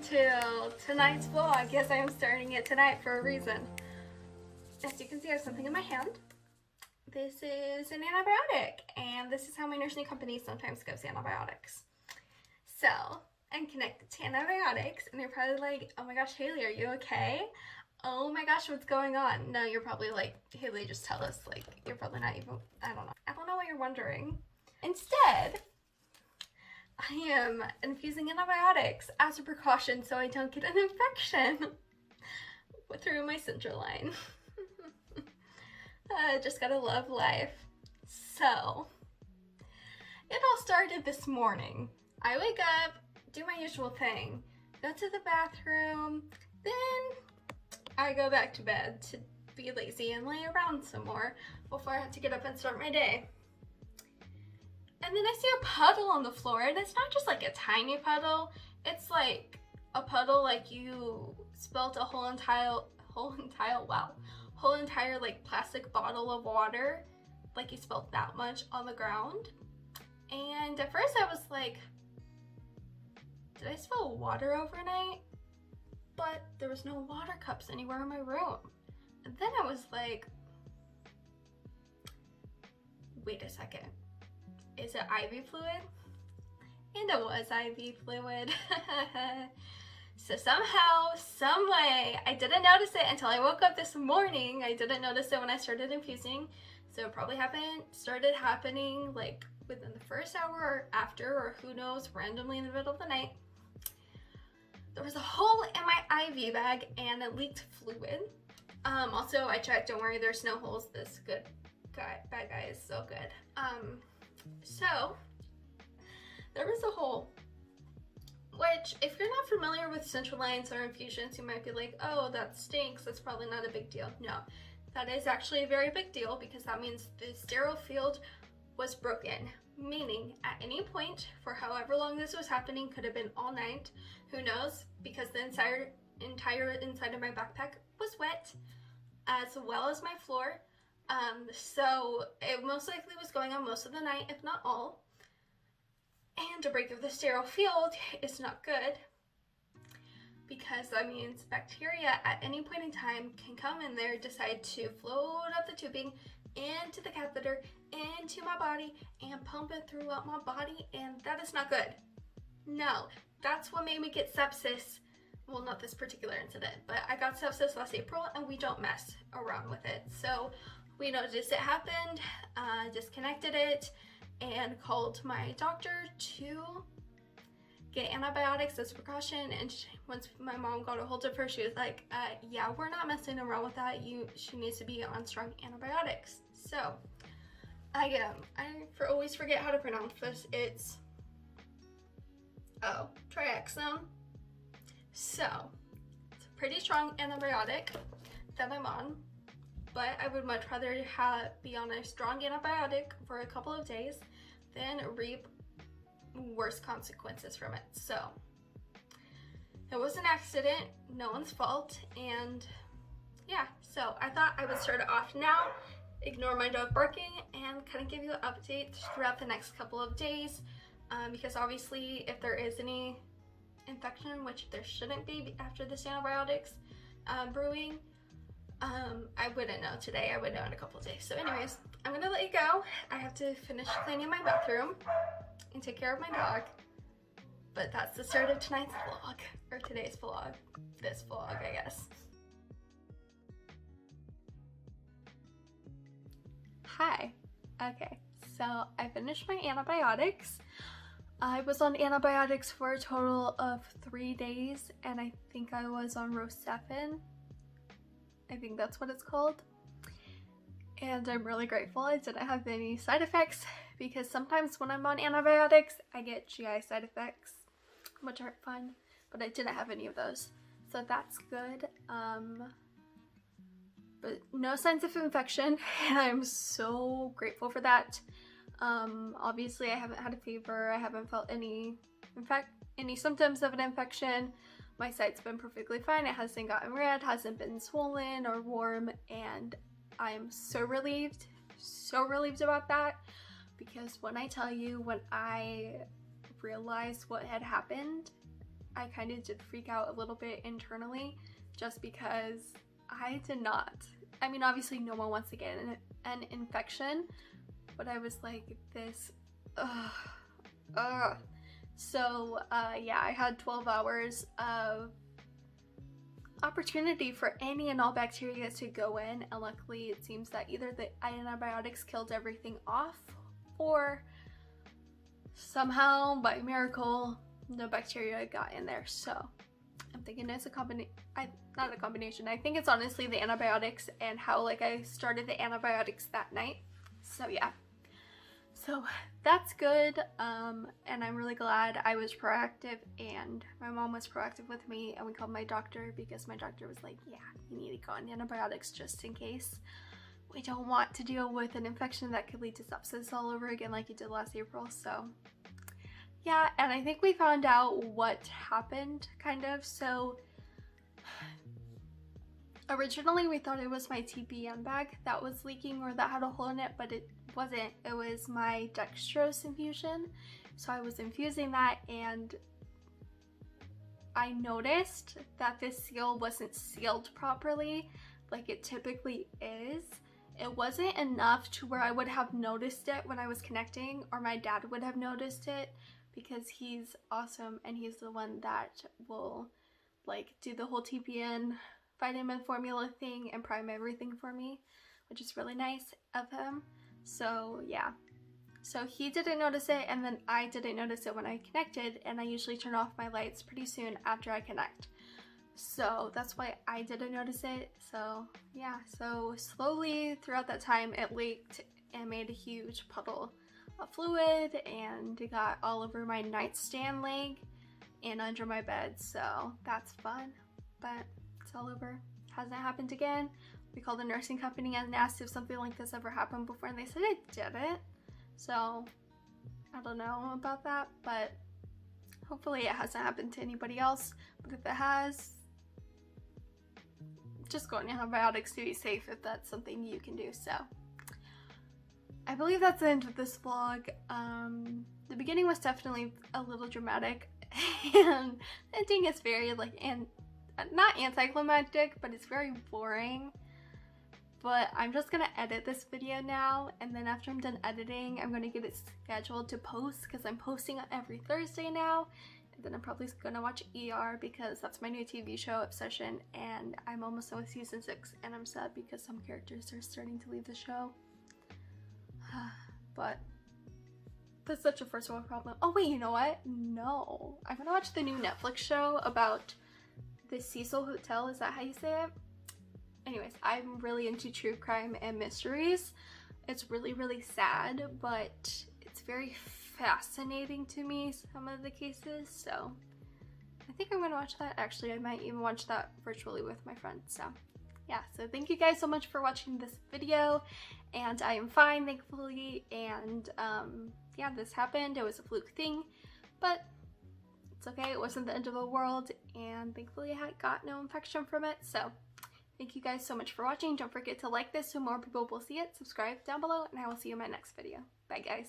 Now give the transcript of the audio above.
to tonight's vlog. Yes, I am starting it tonight for a reason. As you can see, I have something in my hand. This is an antibiotic, and this is how my nursing company sometimes gives antibiotics. So, I'm connected to antibiotics, and you're probably like, oh my gosh, Haley, are you okay? Oh my gosh, what's going on? No, you're probably like, Haley, just tell us. Like, you're probably not even, I don't know what you're wondering. Instead, I am infusing antibiotics as a precaution so I don't get an infection through my central line. Just gotta love life. So, it all started this morning. I wake up, do my usual thing, go to the bathroom, then I go back to bed to be lazy and lay around some more before I have to get up and start my day. And then I see a puddle on the floor, and it's not just like a tiny puddle, it's like a puddle like you spilled a whole entire like plastic bottle of water, like you spilled that much on the ground. And at first I was like, did I spill water overnight? But there was no water cups anywhere in my room. And then I was like, wait a second, is it IV fluid? And it was IV fluid. So somehow, some way, I didn't notice it until I woke up this morning. I didn't notice it when I started infusing. So it probably started happening like within the first hour or after, or who knows, randomly in the middle of the night. There was a hole in my IV bag and it leaked fluid. Also, I checked, don't worry, there's no holes. This bad guy is so good. So there was a hole, which if you're not familiar with central lines or infusions, you might be like, oh, that stinks, that's probably not a big deal. No, that is actually a very big deal, because that means the sterile field was broken, meaning at any point for however long this was happening, could have been all night, who knows, because the entire inside of my backpack was wet, as well as my floor. So it most likely was going on most of the night, if not all. And a break of the sterile field is not good, because that means bacteria at any point in time can come in there, decide to float up the tubing into the catheter, into my body, and pump it throughout my body, and that is not good. No, that's what made me get sepsis. Well, not this particular incident, but I got sepsis last April, and we don't mess around with it. So we noticed it happened, disconnected it, and called my doctor to get antibiotics as a precaution. And once my mom got a hold of her, she was like, yeah, we're not messing around with that. She needs to be on strong antibiotics. So I always forget how to pronounce this. It's Triaxone. So it's a pretty strong antibiotic that I'm on, but I would much rather be on a strong antibiotic for a couple of days than reap worse consequences from it. So it was an accident, no one's fault, and yeah, so I thought I would start it off now, ignore my dog barking, and kind of give you an update throughout the next couple of days, because obviously if there is any infection, which there shouldn't be after this antibiotics brewing, I wouldn't know today, I would know in a couple of days. So anyways, I'm gonna let you go. I have to finish cleaning my bathroom and take care of my dog. But that's the start of tonight's vlog, or today's vlog. This vlog, I guess. Hi. Okay, so I finished my antibiotics. I was on antibiotics for a total of 3 days, and I think I was on row 7. I think that's what it's called. And I'm really grateful I didn't have any side effects, because sometimes when I'm on antibiotics, I get GI side effects, which aren't fun, but I didn't have any of those. So that's good. But no signs of infection, and I'm so grateful for that. Obviously I haven't had a fever, I haven't felt any symptoms of an infection. My site's been perfectly fine, it hasn't gotten red, hasn't been swollen or warm, and I'm so relieved about that, because when I tell you, when I realized what had happened, I kind of did freak out a little bit internally just because I did not. I mean, obviously no one wants to get an infection, but I was like this, So yeah, I had 12 hours of opportunity for any and all bacteria to go in, and luckily it seems that either the antibiotics killed everything off or somehow by miracle no bacteria got in there. So I'm thinking it's a not a combination. I think it's honestly the antibiotics and how like I started the antibiotics that night. So yeah. So that's good, and I'm really glad I was proactive and my mom was proactive with me, and we called my doctor because my doctor was like, yeah, you need to go on antibiotics just in case. We don't want to deal with an infection that could lead to sepsis all over again like you did last April. So yeah, and I think we found out what happened, kind of. So originally we thought it was my TPN bag that was leaking or that had a hole in it, but it wasn't. It was my dextrose infusion. So I was infusing that and I noticed that this seal wasn't sealed properly like it typically is. It wasn't enough to where I would have noticed it when I was connecting, or my dad would have noticed it, because he's awesome and he's the one that will like do the whole TPN vitamin formula thing and prime everything for me, which is really nice of him. So yeah, so he didn't notice it, and then I didn't notice it when I connected, and I usually turn off my lights pretty soon after I connect. So that's why I didn't notice it. So yeah, so slowly throughout that time it leaked and made a huge puddle of fluid, and it got all over my nightstand leg and under my bed. So that's fun, but it's all over. Hasn't happened again. We called the nursing company and asked if something like this ever happened before, and they said it didn't. So I don't know about that, but hopefully it hasn't happened to anybody else. But if it has, just go on antibiotics to be safe if that's something you can do. So I believe that's the end of this vlog. The beginning was definitely a little dramatic, and the ending is very like, not anticlimactic, but it's very boring. But I'm just gonna edit this video now, and then after I'm done editing, I'm gonna get it scheduled to post, because I'm posting every Thursday now. And then I'm probably gonna watch ER because that's my new TV show, Obsession, and I'm almost done with season 6, and I'm sad because some characters are starting to leave the show. But that's such a first world problem. Oh wait, you know what? No, I'm gonna watch the new Netflix show about the Cecil Hotel. Is that how you say it? Anyways, I'm really into true crime and mysteries. It's really, really sad, but it's very fascinating to me, some of the cases. So I think I'm gonna watch that. Actually, I might even watch that virtually with my friends. So yeah, so thank you guys so much for watching this video, and I am fine, thankfully. And yeah, this happened. It was a fluke thing, but it's okay. It wasn't the end of the world, and thankfully I got no infection from it. So thank you guys so much for watching. Don't forget to like this so more people will see it. Subscribe down below, and I will see you in my next video. Bye guys.